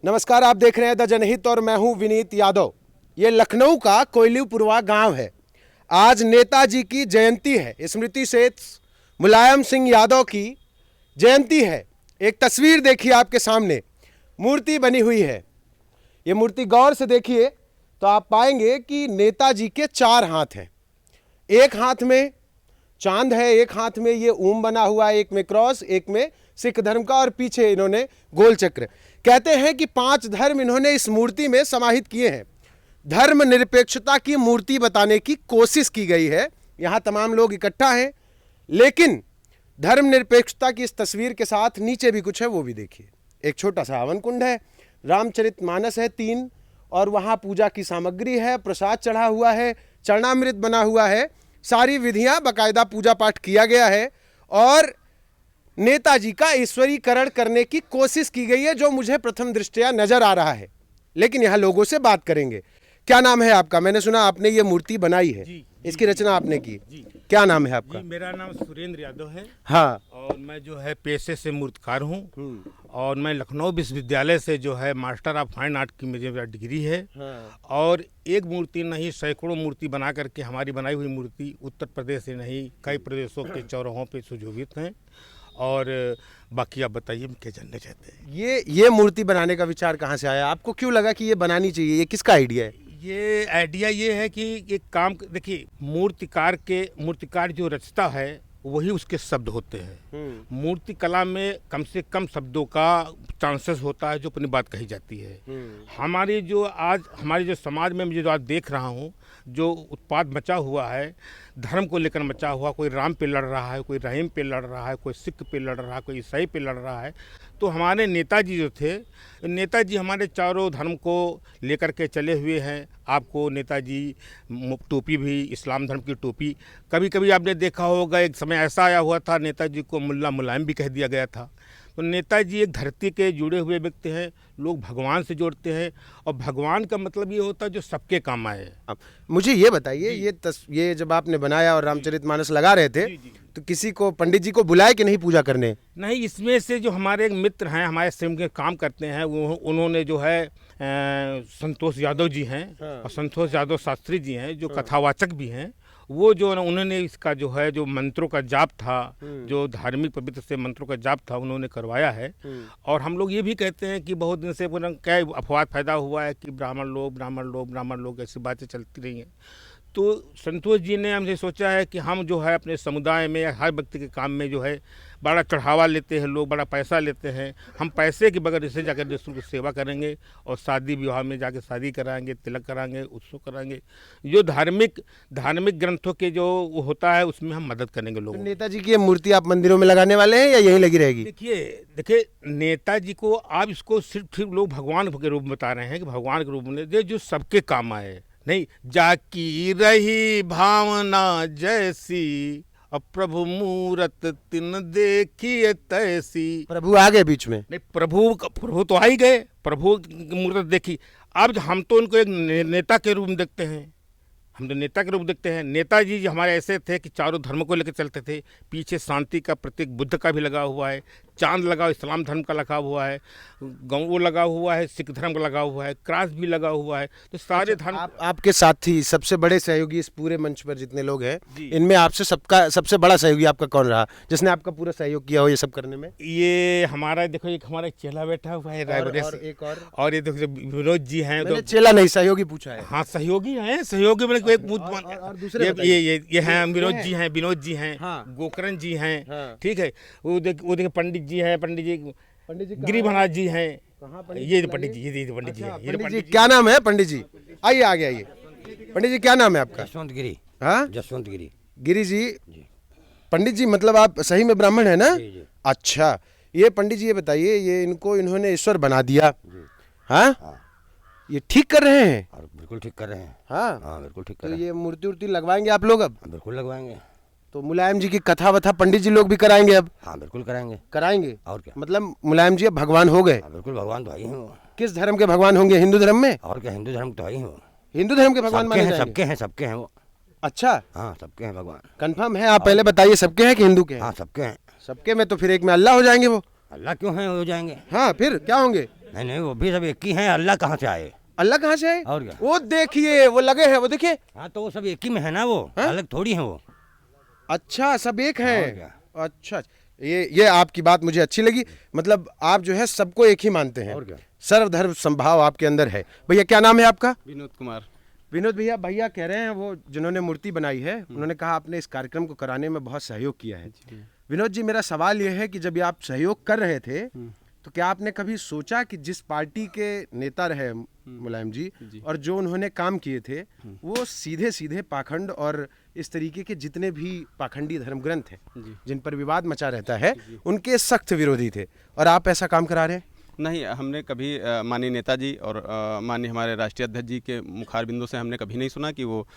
नमस्कार, आप देख रहे हैं द जनहित और मैं हूं विनीत यादव। ये लखनऊ का कोयलीपुरवा गांव है। आज नेताजी की जयंती है। स्मृति सेठ मुलायम सिंह यादव की जयंती है। एक तस्वीर देखिए आपके सामने, मूर्ति बनी हुई है। ये मूर्ति गौर से देखिए तो आप पाएंगे कि नेताजी के 4 हाथ हैं। एक हाथ में चांद है, एक हाथ में ये ओम बना हुआ है, एक में क्रॉस, एक में सिख धर्म का और पीछे इन्होंने गोल चक्र। कहते हैं कि 5 धर्म इन्होंने इस मूर्ति में समाहित किए हैं। धर्म निरपेक्षता की मूर्ति बताने की कोशिश की गई है। यहाँ तमाम लोग इकट्ठा हैं, लेकिन धर्म निरपेक्षता की इस तस्वीर के साथ नीचे भी कुछ है, वो भी देखिए। एक छोटा सा हवन कुंड है, रामचरितमानस है 3, और वहाँ पूजा की सामग्री है, प्रसाद चढ़ा हुआ है, चरणामृत बना हुआ है, सारी विधियाँ बाकायदा पूजा पाठ किया गया है और नेताजी का ईश्वरीकरण करने की कोशिश की गई है, जो मुझे प्रथम दृष्टया नजर आ रहा है। लेकिन यहाँ लोगों से बात करेंगे। क्या नाम है आपका? मैंने सुना आपने ये मूर्ति बनाई है। इसकी रचना आपने की। क्या नाम है आपका? मेरा नाम सुरेंद्र यादव है। हाँ। और मैं जो है पेशे से मूर्तिकार हूँ और मैं लखनऊ विश्वविद्यालय से जो है मास्टर ऑफ फाइन आर्ट की मेरी डिग्री है। हाँ। और एक मूर्ति नहीं, सैकड़ों मूर्ति बना करके हमारी बनाई हुई मूर्ति उत्तर प्रदेश से नहीं कई प्रदेशों के चौराहों पे सुशोभित हैं। और बाकी आप बताइए, क्या जानना चाहते हैं? ये मूर्ति बनाने का विचार कहाँ से आया? आपको क्यों लगा कि ये बनानी चाहिए? ये किसका आइडिया है? ये आइडिया ये है कि एक काम देखिए, मूर्तिकार जो रचता है वही उसके शब्द होते हैं। मूर्ति कला में कम से कम शब्दों का चांसेस होता है जो अपनी बात कही जाती है। हमारे जो समाज में मुझे जो आज देख रहा हूँ, जो उत्पाद मचा हुआ है धर्म को लेकर मचा हुआ, कोई राम पे लड़ रहा है, कोई रहीम पे लड़ रहा है, कोई सिख पे लड़ रहा है, कोई ईसाई पे लड़ रहा है। तो हमारे नेताजी जो थे, नेताजी हमारे चारों धर्म को लेकर के चले हुए हैं। आपको नेताजी टोपी भी इस्लाम धर्म की टोपी, कभी कभी आपने देखा होगा एक समय ऐसा आया हुआ था नेताजी को मुल्ला मुलायम भी कह दिया गया था। तो नेताजी एक धरती के जुड़े हुए व्यक्ति हैं। लोग भगवान से जोड़ते हैं और भगवान का मतलब ये होता है जो सबके काम आए। अब मुझे ये बताइए, ये जब आपने बनाया और रामचरितमानस लगा रहे थे, तो किसी को, पंडित जी को बुलाए कि नहीं पूजा करने? नहीं, इसमें से जो हमारे एक मित्र हैं, हमारे स्वयं के काम करते हैं, उन्होंने जो है संतोष यादव जी हैं। हाँ। और संतोष यादव शास्त्री जी हैं जो कथावाचक भी हैं। वो जो उन्होंने इसका जो है जो मंत्रों का जाप था, जो धार्मिक पवित्र से मंत्रों का जाप था, उन्होंने करवाया है। और हम लोग ये भी कहते हैं कि बहुत दिन से क्या अफवाह पैदा हुआ है कि ब्राह्मण लोग ऐसी बातें चलती रही हैं। तो संतोष जी ने हमसे सोचा है कि हम जो है अपने समुदाय में या हर व्यक्ति के काम में जो है बड़ा चढ़ावा लेते हैं लोग, बड़ा पैसा लेते हैं। हम पैसे के बगैर इससे जाकर दूसरों की सेवा करेंगे और शादी विवाह में जाकर शादी कराएंगे, तिलक कराएंगे, उत्सव कराएंगे। जो धार्मिक ग्रंथों के जो होता है उसमें हम मदद करेंगे लोगों। तो नेताजी की ये मूर्ति आप मंदिरों में लगाने वाले हैं या यहीं लगी रहेगी? देखिए नेताजी को आप इसको सिर्फ लोग भगवान के रूप में बता रहे हैं कि भगवान के रूप में जो सबके काम आए। नहीं, जाकी रही भावना जैसी, अब प्रभु मूरत तिन देखिए तैसी। प्रभु आ गए बीच में? नहीं, प्रभु तो आ ही गए। प्रभु की मूरत देखी। अब हम तो उनको एक नेता के रूप में देखते हैं। नेताजी जी हमारे ऐसे थे कि चारों धर्म को लेकर चलते थे। पीछे शांति का प्रतीक बुद्ध का भी लगा हुआ है, चांद लगा, इस्लाम धर्म का लगा हुआ है, वो लगा हुआ है, सिख धर्म का लगा हुआ है, क्रॉस भी लगा हुआ है। तो सारे धर्म। आपके साथी सबसे बड़े सहयोगी इस पूरे मंच पर जितने लोग हैं, इनमें आपसे सबसे बड़ा सहयोगी आपका कौन रहा, जिसने आपका पूरा सहयोग किया हो ये सब करने में? ये हमारा देखो, एक हमारा चेला बैठा हुआ है रायबरेली से, और ये देखो विनोद जी हैं। मैंने चेला नहीं, सहयोगी पूछा है। हाँ, सहयोगी हैं। सहयोगी मैंने और दूसरे ये हैं विनोद जी हैं, गोकरण जी हैं। ठीक है, वो देखिए पंडित जी हैं, पंडित जी गिरिभनाथ जी हैं। ये पंडित जी, क्या नाम है पंडित जी? आइए आगे आइए। पंडित जी क्या नाम है आपका? जसवंत गिरी। हाँ, जसवंत गिरी। गिरी जी। पंडित जी मतलब आप सही में ब्राह्मण है ना? जी। अच्छा, ये पंडित जी ये बताइए, ये इन्होंने ईश्वर बना दिया। हाँ, ये ठीक कर रहे हैं? बिल्कुल ठीक कर रहे हैं। हाँ, बिल्कुल ठीक कर तो रहे हैं। ये मूर्ति लगवाएंगे आप लोग अब? बिल्कुल लगवाएंगे। तो मुलायम जी की कथा वथा पंडित जी लोग भी कराएंगे अब? हाँ, बिल्कुल कराएंगे। और क्या, मतलब मुलायम जी अब भगवान हो गए? बिल्कुल, भगवान तो आई हैं। किस धर्म के भगवान होंगे? हिंदू धर्म में? और क्या, हिंदू धर्म तो आई हैं। हिंदू धर्म के भगवान माने जाएंगे? सबके हैं वो। अच्छा, हाँ, सबके हैं भगवान। कंफर्म है? आप पहले बताइए, सबके हैं कि हिंदू के हैं? हाँ, सबके हैं। सबके में तो फिर एक में अल्लाह हो जाएंगे वो? अल्लाह क्यों है, हो जाएंगे। हाँ, फिर क्या होंगे? नहीं नहीं, वो भी सब एक ही हैं। अल्लाह कहाँ से आए? अल्लाह कहाँ से है? और क्या? वो देखिए, वो लगे हैं, वो देखिए। हाँ, तो वो सब एक ही में है ना, वो अलग थोड़ी हैं वो। अच्छा, सब एक और है। क्या? अच्छा, ये आपकी बात मुझे अच्छी लगी। मतलब आप जो है सबको एक ही मानते हैं। और क्या? सर्वधर्म संभाव आपके अंदर है। भैया क्या नाम है आपका? विनोद कुमार। विनोद भैया, भैया कह रहे हैं वो जिन्होंने मूर्ति बनाई है, उन्होंने कहा आपने इस कार्यक्रम को कराने में बहुत सहयोग किया है। विनोद जी, मेरा सवाल ये है कि जब ये आप सहयोग कर रहे थे तो क्या आपने कभी सोचा कि जिस पार्टी के नेता रहे मुलायम जी और जो उन्होंने काम किए थे वो सीधे सीधे पाखंड और इस तरीके के जितने भी पाखंडी धर्म ग्रंथ हैं जिन पर विवाद मचा रहता है उनके सख्त विरोधी थे, और आप ऐसा काम करा रहे हैं? नहीं, हमने कभी माननीय नेताजी और माननीय हमारे राष्ट्रीय अध्यक्ष जी के मुखारबिंदों से हमने कभी नहीं सुना कि वो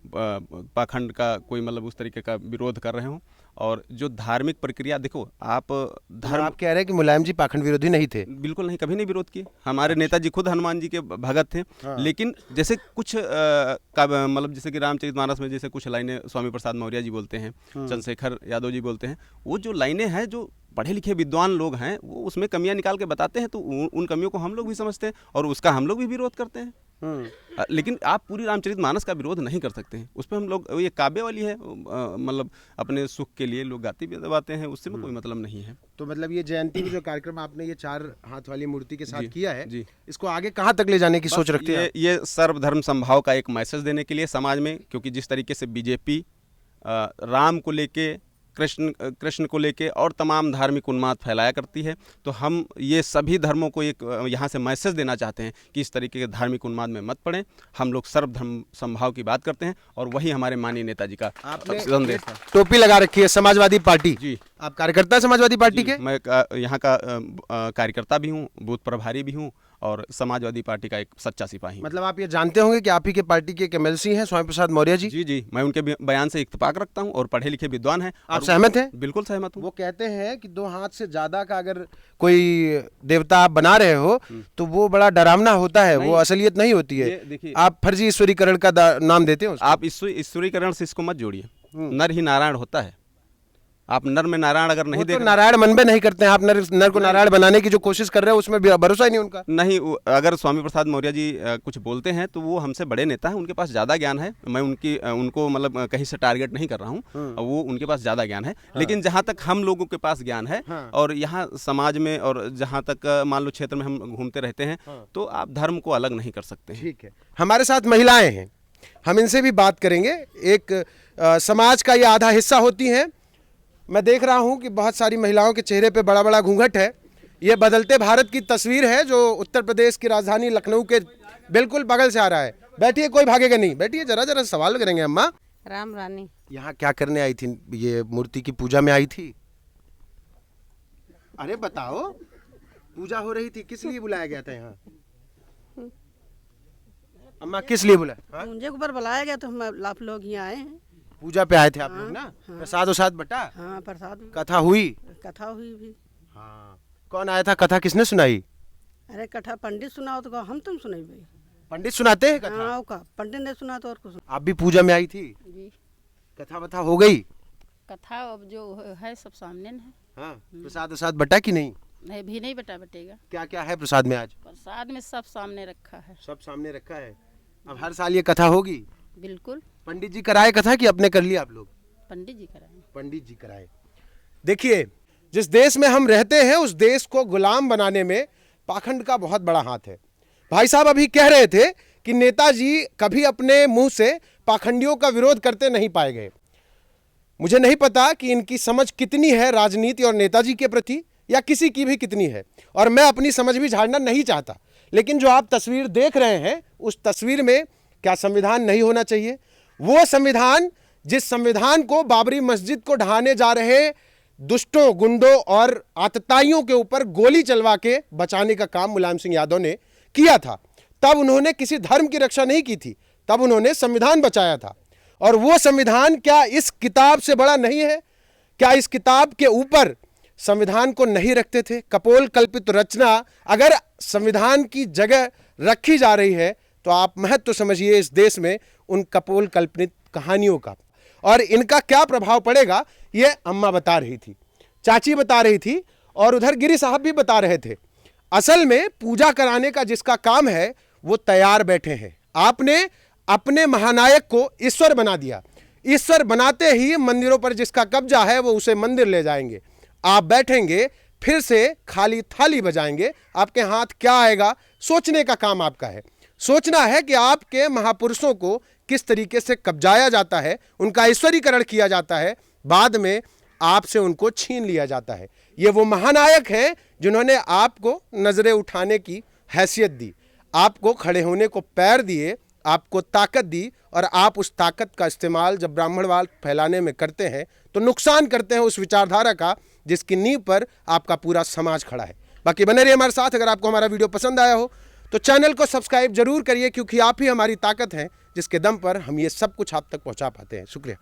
पाखंड का कोई मतलब उस तरीके का विरोध कर रहे हों। और जो धार्मिक प्रक्रिया, देखो आप आप कह रहे हैं कि मुलायम जी पाखंड विरोधी नहीं थे? बिल्कुल नहीं, कभी नहीं विरोध किए। हमारे नेताजी खुद हनुमान जी के भगत थे। लेकिन जैसे कुछ मतलब जैसे कि रामचरितमानस में जैसे कुछ लाइनें स्वामी प्रसाद मौर्य जी बोलते हैं, चंद्रशेखर यादव जी बोलते हैं, वो जो लाइनें हैं, जो पढ़े लिखे विद्वान लोग हैं वो उसमें कमियां निकाल के बताते हैं, तो उन कमियों को हम लोग भी समझते हैं और उसका हम लोग भी विरोध करते हैं। लेकिन आप पूरी रामचरितमानस का विरोध नहीं कर सकते हैं। उस पर हम लोग, ये काव्य वाली है, मतलब अपने सुख के लिए लोग गाते भी दबाते हैं, उससे में कोई मतलब नहीं है। तो मतलब ये जयंती में जो कार्यक्रम आपने ये 4 हाथ वाली मूर्ति के साथ किया है, जी, इसको आगे कहाँ तक ले जाने की सोच रखते हैं? ये सर्वधर्म संभाव का एक मैसेज देने के लिए समाज में, क्योंकि जिस तरीके से बीजेपी राम को लेके, कृष्ण को लेके और तमाम धार्मिक उन्माद फैलाया करती है, तो हम ये सभी धर्मों को एक यहाँ से मैसेज देना चाहते हैं कि इस तरीके के धार्मिक उन्माद में मत पड़ें। हम लोग सर्वधर्म संभाव की बात करते हैं और वही हमारे माननीय नेताजी का संदेश है। टोपी लगा रखी है समाजवादी पार्टी। जी, आप कार्यकर्ता समाजवादी पार्टी के? मैं यहाँ का कार्यकर्ता भी हूँ, बूथ प्रभारी भी हूँ और समाजवादी पार्टी का एक सच्चा सिपाही। मतलब आप ये जानते होंगे कि आप ही के पार्टी के एक एमएलसी हैं स्वामी प्रसाद मौर्य जी? जी जी, मैं उनके बयान से इत्तेफाक रखता हूँ और पढ़े लिखे विद्वान हैं। आप सहमत हैं? बिल्कुल सहमत हूँ। वो कहते हैं कि 2 हाथ से ज्यादा का अगर कोई देवता आप बना रहे हो तो वो बड़ा डरावना होता है, वो असलियत नहीं होती है। आप फर्जी ईश्वरीकरण का नाम देते हो। आप ईश्वरीकरण से इसको मत जोड़िए। नर ही नारायण होता है। आप नर में नारायण अगर नहीं देख, तो नारायण मन में नहीं करते हैं आप, नर को नारायण बनाने की जो कोशिश कर रहे हैं उसमें भरोसा ही नहीं उनका। नहीं, अगर स्वामी प्रसाद मौर्य जी कुछ बोलते हैं तो वो हमसे बड़े नेता हैं, उनके पास ज़्यादा ज्ञान है। मैं उनको मतलब कहीं से टारगेट नहीं कर रहा हूँ, वो उनके पास ज़्यादा ज्ञान है। लेकिन जहाँ तक हम लोगों के पास ज्ञान है और यहाँ समाज में और जहाँ तक मान लो क्षेत्र में हम घूमते रहते हैं, तो आप धर्म को अलग नहीं कर सकते। ठीक है, हमारे साथ महिलाएं हैं, हम इनसे भी बात करेंगे। एक समाज का ये आधा हिस्सा होती हैं। मैं देख रहा हूं कि बहुत सारी महिलाओं के चेहरे पे बड़ा बड़ा घूंघट है। ये बदलते भारत की तस्वीर है जो उत्तर प्रदेश की राजधानी लखनऊ के बिल्कुल बगल से आ रहा है। बैठिए, कोई भागेगा नहीं, बैठिए, जरा जरा सवाल करेंगे। अम्मा, राम रानी यहाँ क्या करने आई थी? ये मूर्ति की पूजा में आई थी? अरे बताओ, पूजा हो रही थी, किस लिए बुलाया गया था यहाँ? अम्मा, किस लिए बुलाया? मुझे ऊपर बुलाया गया तो हम आप लोग यहाँ आए हैं। पूजा पे आए थे आप लोग ना? प्रसाद वसाद बटा? हाँ, प्रसाद, कथा हुई? कथा हुई भी। हाँ, कौन आया था? कथा किसने सुनाई? अरे कथा पंडित सुनाओ तो हम तुम सुनाई भाई। पंडित सुनाते हैं कथा? हाँ, का पंडित ने सुना तो और कुछ। आप भी पूजा में आई थी? जी, कथा वथा हो गई? कथा अब जो है सब सामने है। हाँ, प्रसाद वसाद बटा कि नहीं? नहीं, भी नहीं बटेगा। क्या क्या है प्रसाद में आज? प्रसाद में सब सामने रखा है। सब सामने रखा है। अब हर साल ये कथा होगी? बिल्कुल। पंडित जी कराए कथा कि अपने कर लिया आप लोग? पंडित जी कराए। पंडित जी कराए। देखिए, जिस देश में हम रहते हैं उस देश को गुलाम बनाने में पाखंड का बहुत बड़ा हाथ है। भाई साहब अभी कह रहे थे कि नेताजी कभी अपने मुंह से पाखंडियों का विरोध करते नहीं पाए गए। मुझे नहीं पता कि इनकी समझ कितनी है राजनीति और नेताजी के प्रति, या किसी की भी कितनी है, और मैं अपनी समझ भी झाड़ना नहीं चाहता। लेकिन जो आप तस्वीर देख रहे हैं उस तस्वीर में क्या संविधान नहीं होना चाहिए? वो संविधान जिस संविधान को बाबरी मस्जिद को ढहाने जा रहे दुष्टों, गुंडों और आतताइयों के ऊपर गोली चलवा के बचाने का काम मुलायम सिंह यादव ने किया था, तब उन्होंने किसी धर्म की रक्षा नहीं की थी, तब उन्होंने संविधान बचाया था। और वो संविधान क्या इस किताब से बड़ा नहीं है? क्या इस किताब के ऊपर संविधान को नहीं रखते थे? कपोल कल्पित रचना अगर संविधान की जगह रखी जा रही है तो आप महत्व समझिए इस देश में उन कपोल कल्पित कहानियों का, और इनका क्या प्रभाव पड़ेगा ये अम्मा बता रही थी, चाची बता रही थी, और उधर गिरी साहब भी बता रहे थे। असल में पूजा कराने का जिसका काम है वो तैयार बैठे हैं। आपने अपने महानायक को ईश्वर बना दिया। ईश्वर बनाते ही मंदिरों पर जिसका कब्जा है वो उसे मंदिर ले जाएंगे। आप बैठेंगे, फिर से खाली थाली बजाएंगे। आपके हाथ क्या आएगा सोचने का काम आपका है। सोचना है कि आपके महापुरुषों को किस तरीके से कब्जाया जाता है, उनका ईश्वरीकरण किया जाता है, बाद में आपसे उनको छीन लिया जाता है। ये वो महानायक हैं जिन्होंने आपको नजरें उठाने की हैसियत दी, आपको खड़े होने को पैर दिए, आपको ताकत दी, और आप उस ताकत का इस्तेमाल जब ब्राह्मणवाद फैलाने में करते हैं तो नुकसान करते हैं उस विचारधारा का जिसकी नींव पर आपका पूरा समाज खड़ा है। बाकी बने रहिए हमारे साथ। अगर आपको हमारा वीडियो पसंद आया हो तो चैनल को सब्सक्राइब जरूर करिए, क्योंकि आप ही हमारी ताकत हैं जिसके दम पर हम ये सब कुछ आप तक पहुंचा पाते हैं। शुक्रिया।